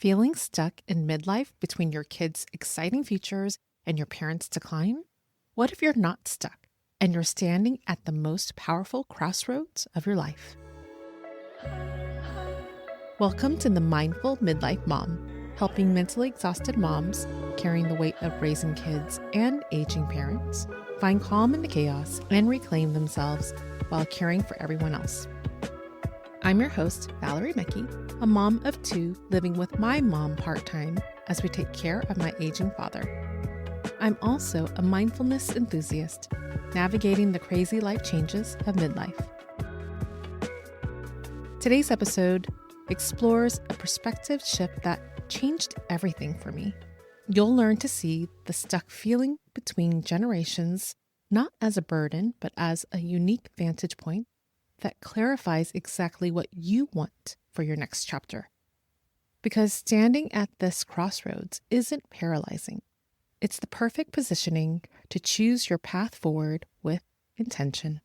Feeling stuck in midlife between your kids' exciting futures and your parents' decline? What if you're not stuck and you're standing at the most powerful crossroads of your life? Welcome to the Mindful Midlife Mom, helping mentally exhausted moms carrying the weight of raising kids and aging parents find calm in the chaos and reclaim themselves while caring for everyone else. I'm your host, Valerie Mickey, a mom of two living with my mom part-time as we take care of my aging father. I'm also a mindfulness enthusiast, navigating the crazy life changes of midlife. Today's episode explores a perspective shift that changed everything for me. You'll learn to see the stuck feeling between generations not as a burden, but as a unique vantage point that clarifies exactly what you want for your next chapter. Because standing at this crossroads isn't paralyzing. It's the perfect positioning to choose your path forward with intention.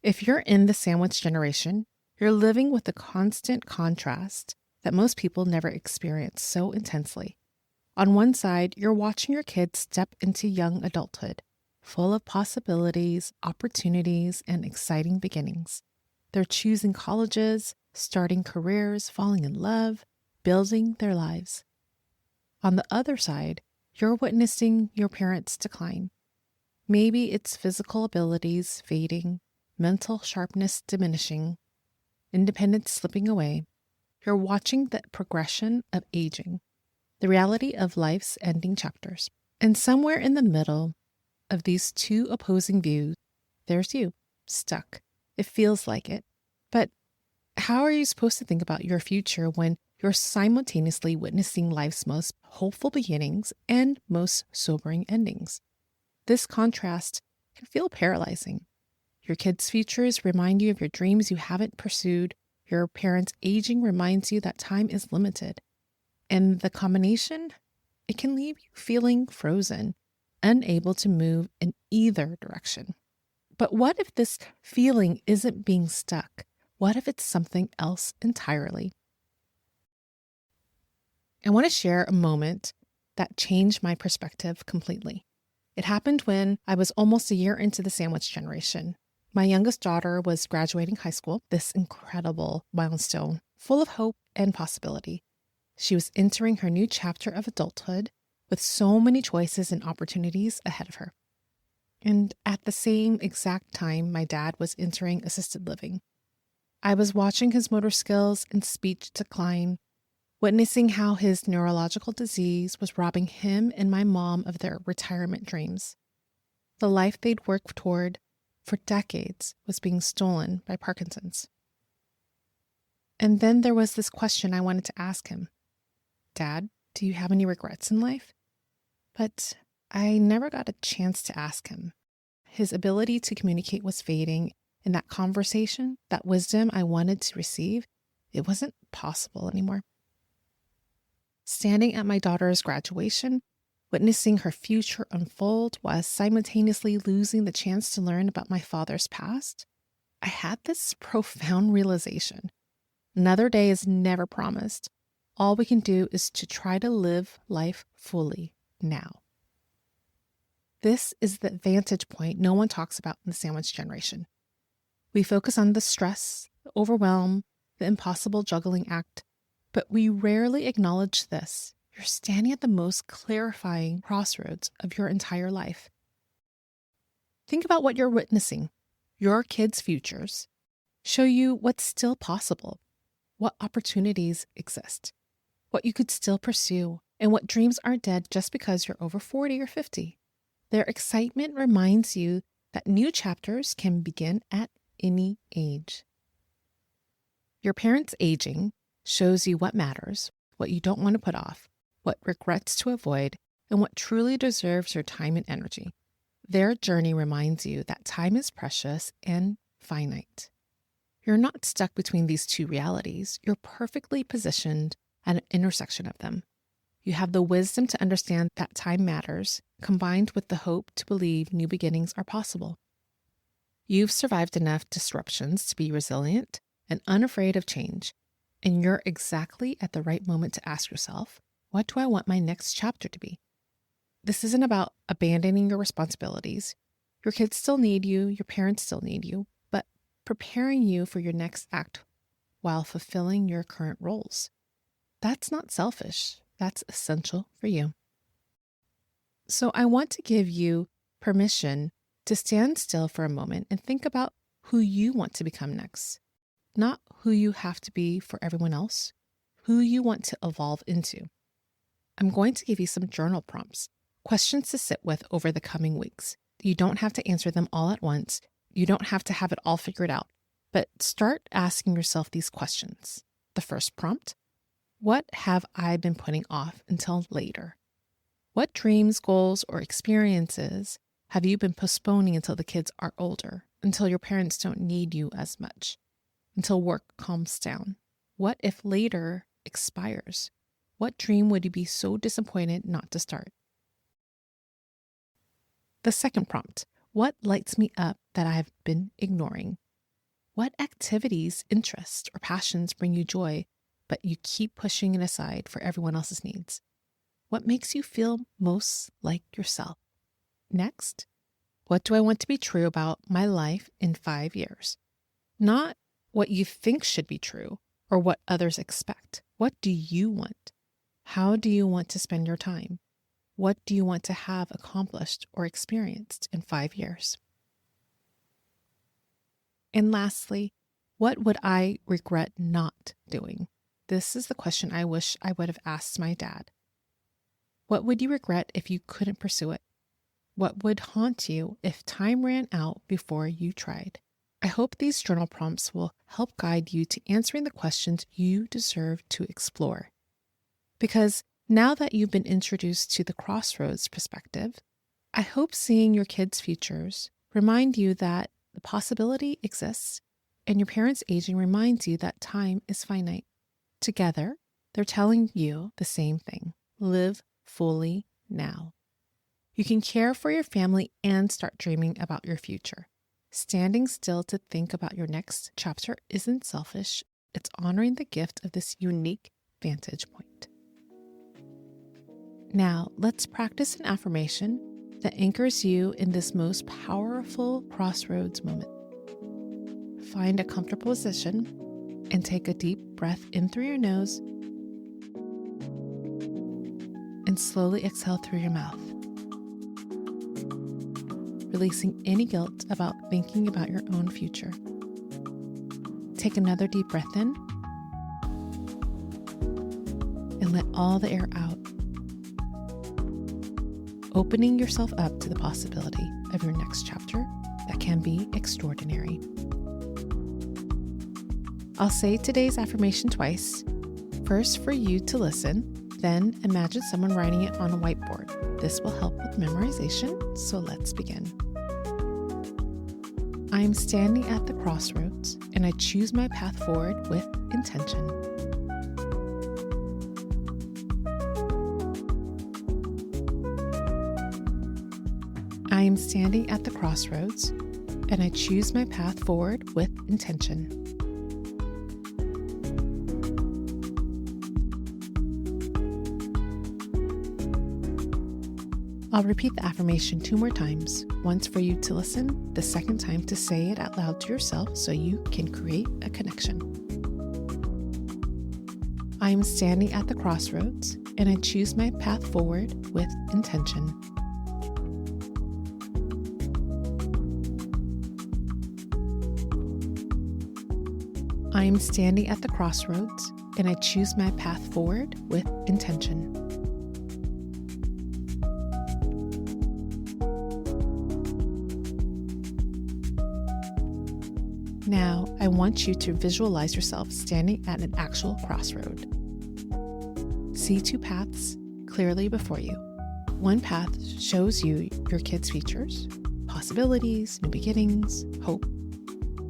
If you're in the sandwich generation, you're living with the constant contrast that most people never experience so intensely. On one side, you're watching your kids step into young adulthood, full of possibilities, opportunities, and exciting beginnings. They're choosing colleges, starting careers, falling in love, building their lives. On the other side, you're witnessing your parents' decline. Maybe it's physical abilities fading, mental sharpness diminishing, independence slipping away. You're watching the progression of aging, the reality of life's ending chapters. And somewhere in the middle of these two opposing views, there's you, stuck. It feels like it. But how are you supposed to think about your future when you're simultaneously witnessing life's most hopeful beginnings and most sobering endings? This contrast can feel paralyzing. Your kids' futures remind you of your dreams you haven't pursued. Your parents' aging reminds you that time is limited. And the combination, it can leave you feeling frozen, unable to move in either direction. But what if this feeling isn't being stuck? What if it's something else entirely? I want to share a moment that changed my perspective completely. It happened when I was almost a year into the sandwich generation. My youngest daughter was graduating high school, this incredible milestone, full of hope and possibility. She was entering her new chapter of adulthood with so many choices and opportunities ahead of her. And at the same exact time, my dad was entering assisted living. I was watching his motor skills and speech decline, witnessing how his neurological disease was robbing him and my mom of their retirement dreams. The life they'd worked toward for decades was being stolen by Parkinson's. And then there was this question I wanted to ask him. Dad, do you have any regrets in life? But I never got a chance to ask him. His ability to communicate was fading, and that conversation, that wisdom I wanted to receive, it wasn't possible anymore. Standing at my daughter's graduation, witnessing her future unfold while simultaneously losing the chance to learn about my father's past, I had this profound realization. Another day is never promised. All we can do is to try to live life fully now. This is the vantage point no one talks about in the sandwich generation. We focus on the stress, the overwhelm, the impossible juggling act, but we rarely acknowledge this. You're standing at the most clarifying crossroads of your entire life. Think about what you're witnessing. Your kids' futures show you what's still possible, what opportunities exist, what you could still pursue, and what dreams aren't dead just because you're over 40 or 50. Their excitement reminds you that new chapters can begin at any age. Your parents' aging shows you what matters, what you don't want to put off, what regrets to avoid, and what truly deserves your time and energy. Their journey reminds you that time is precious and finite. You're not stuck between these two realities. You're perfectly positioned at an intersection of them. You have the wisdom to understand that time matters, combined with the hope to believe new beginnings are possible. You've survived enough disruptions to be resilient and unafraid of change, And you're exactly at the right moment to ask yourself, what do I want my next chapter to be? This isn't about abandoning your responsibilities. Your kids still need you, your parents still need you, but preparing you for your next act while fulfilling your current roles. That's not selfish. That's essential for you. So I want to give you permission to stand still for a moment and think about who you want to become next. Not who you have to be for everyone else, who you want to evolve into. I'm going to give you some journal prompts, questions to sit with over the coming weeks. You don't have to answer them all at once. You don't have to have it all figured out, but start asking yourself these questions. The first prompt: what have I been putting off until later? What dreams, goals, or experiences have you been postponing until the kids are older, until your parents don't need you as much, until work calms down? What if later expires? What dream would you be so disappointed not to start? The second prompt: what lights me up that I've been ignoring? What activities, interests, or passions bring you joy, but you keep pushing it aside for everyone else's needs? What makes you feel most like yourself? Next, what do I want to be true about my life in 5 years? Not what you think should be true or what others expect. What do you want? How do you want to spend your time? What do you want to have accomplished or experienced in 5 years? And lastly, what would I regret not doing? This is the question I wish I would have asked my dad. What would you regret if you couldn't pursue it? What would haunt you if time ran out before you tried? I hope these journal prompts will help guide you to answering the questions you deserve to explore. Because now that you've been introduced to the Crossroads perspective, I hope seeing your kids' futures remind you that the possibility exists, and your parents' aging reminds you that time is finite. Together, they're telling you the same thing: live fully now. You can care for your family and start dreaming about your future. Standing still to think about your next chapter isn't selfish. It's honoring the gift of this unique vantage point. Now, let's practice an affirmation that anchors you in this most powerful crossroads moment. Find a comfortable position and take a deep breath in through your nose and slowly exhale through your mouth, releasing any guilt about thinking about your own future. Take another deep breath in and let all the air out, opening yourself up to the possibility of your next chapter that can be extraordinary. I'll say today's affirmation twice, first for you to listen, then imagine someone writing it on a whiteboard. This will help with memorization, so let's begin. I am standing at the crossroads, and I choose my path forward with intention. I am standing at the crossroads, and I choose my path forward with intention. I'll repeat the affirmation 2 more times, once for you to listen, the second time to say it out loud to yourself so you can create a connection. I am standing at the crossroads, and I choose my path forward with intention. I am standing at the crossroads, and I choose my path forward with intention. Now, I want you to visualize yourself standing at an actual crossroad. See 2 paths clearly before you. One path shows you your kids' futures, possibilities, new beginnings, hope.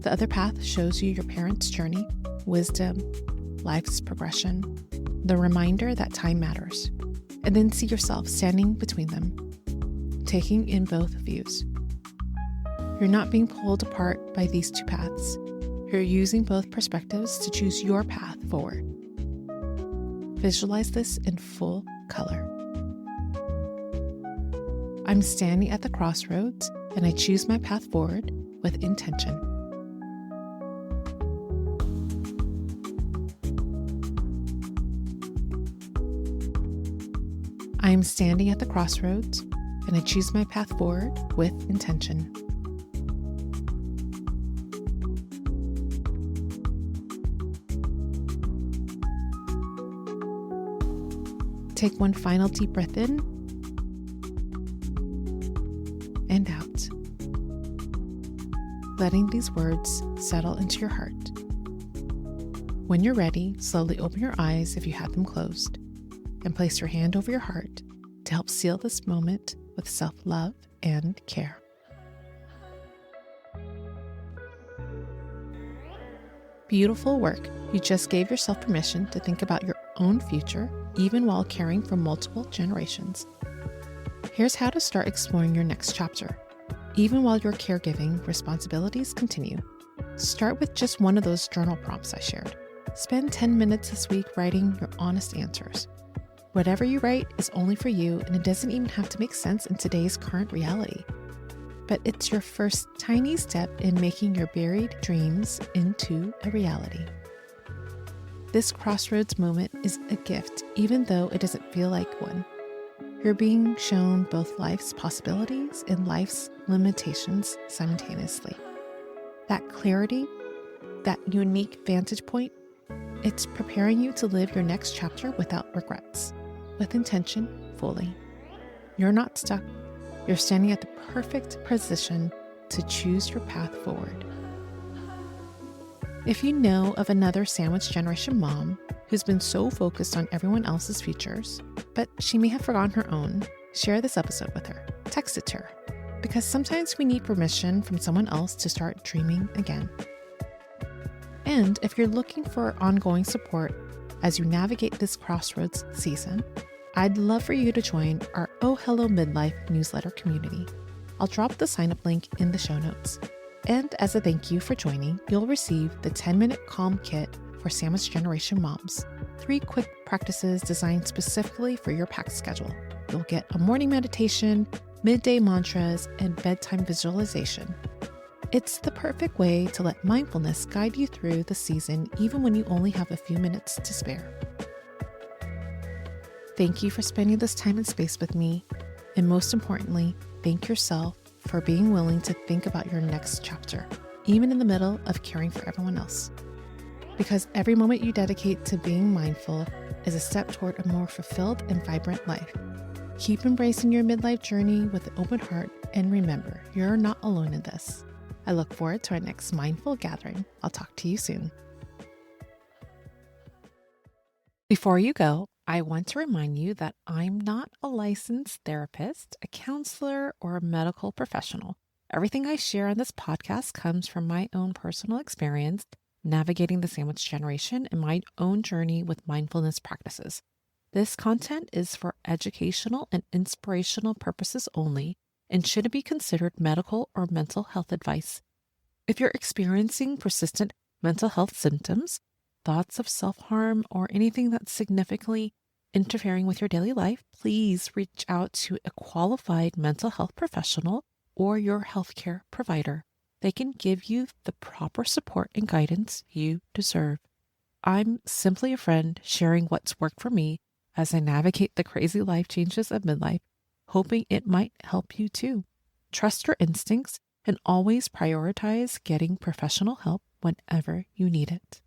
The other path shows you your parents' journey, wisdom, life's progression, the reminder that time matters. And then see yourself standing between them, taking in both views. You're not being pulled apart by these 2 paths. You're using both perspectives to choose your path forward. Visualize this in full color. I'm standing at the crossroads and I choose my path forward with intention. I am standing at the crossroads and I choose my path forward with intention. Take one final deep breath in and out, letting these words settle into your heart. When you're ready, slowly open your eyes if you had them closed, and place your hand over your heart to help seal this moment with self-love and care. Beautiful work. You just gave yourself permission to think about your own future, even while caring for multiple generations. Here's how to start exploring your next chapter, even while your caregiving responsibilities continue. Start with just one of those journal prompts I shared. Spend 10 minutes this week writing your honest answers. Whatever you write is only for you, and it doesn't even have to make sense in today's current reality. But it's your first tiny step in making your buried dreams into a reality. This crossroads moment is a gift, even though it doesn't feel like one. You're being shown both life's possibilities and life's limitations simultaneously. That clarity, that unique vantage point, it's preparing you to live your next chapter without regrets, with intention fully. You're not stuck. You're standing at the perfect position to choose your path forward. If you know of another sandwich generation mom who's been so focused on everyone else's futures, but she may have forgotten her own, share this episode with her. Text it to her, because sometimes we need permission from someone else to start dreaming again. And if you're looking for ongoing support as you navigate this crossroads season, I'd love for you to join our Oh Hello Midlife newsletter community. I'll drop the sign-up link in the show notes. And as a thank you for joining, you'll receive the 10-minute Calm Kit for Sandwich Generation moms. 3 quick practices designed specifically for your packed schedule. You'll get a morning meditation, midday mantras, and bedtime visualization. It's the perfect way to let mindfulness guide you through the season, even when you only have a few minutes to spare. Thank you for spending this time and space with me. And most importantly, thank yourself for being willing to think about your next chapter, even in the middle of caring for everyone else. Because every moment you dedicate to being mindful is a step toward a more fulfilled and vibrant life. Keep embracing your midlife journey with an open heart, and remember, you're not alone in this. I look forward to our next mindful gathering. I'll talk to you soon. Before you go, I want to remind you that I'm not a licensed therapist, a counselor, or a medical professional. Everything I share on this podcast comes from my own personal experience navigating the sandwich generation and my own journey with mindfulness practices. This content is for educational and inspirational purposes only and shouldn't be considered medical or mental health advice. If you're experiencing persistent mental health symptoms, thoughts of self-harm, or anything that's significantly interfering with your daily life, please reach out to a qualified mental health professional or your healthcare provider. They can give you the proper support and guidance you deserve. I'm simply a friend sharing what's worked for me as I navigate the crazy life changes of midlife, hoping it might help you too. Trust your instincts and always prioritize getting professional help whenever you need it.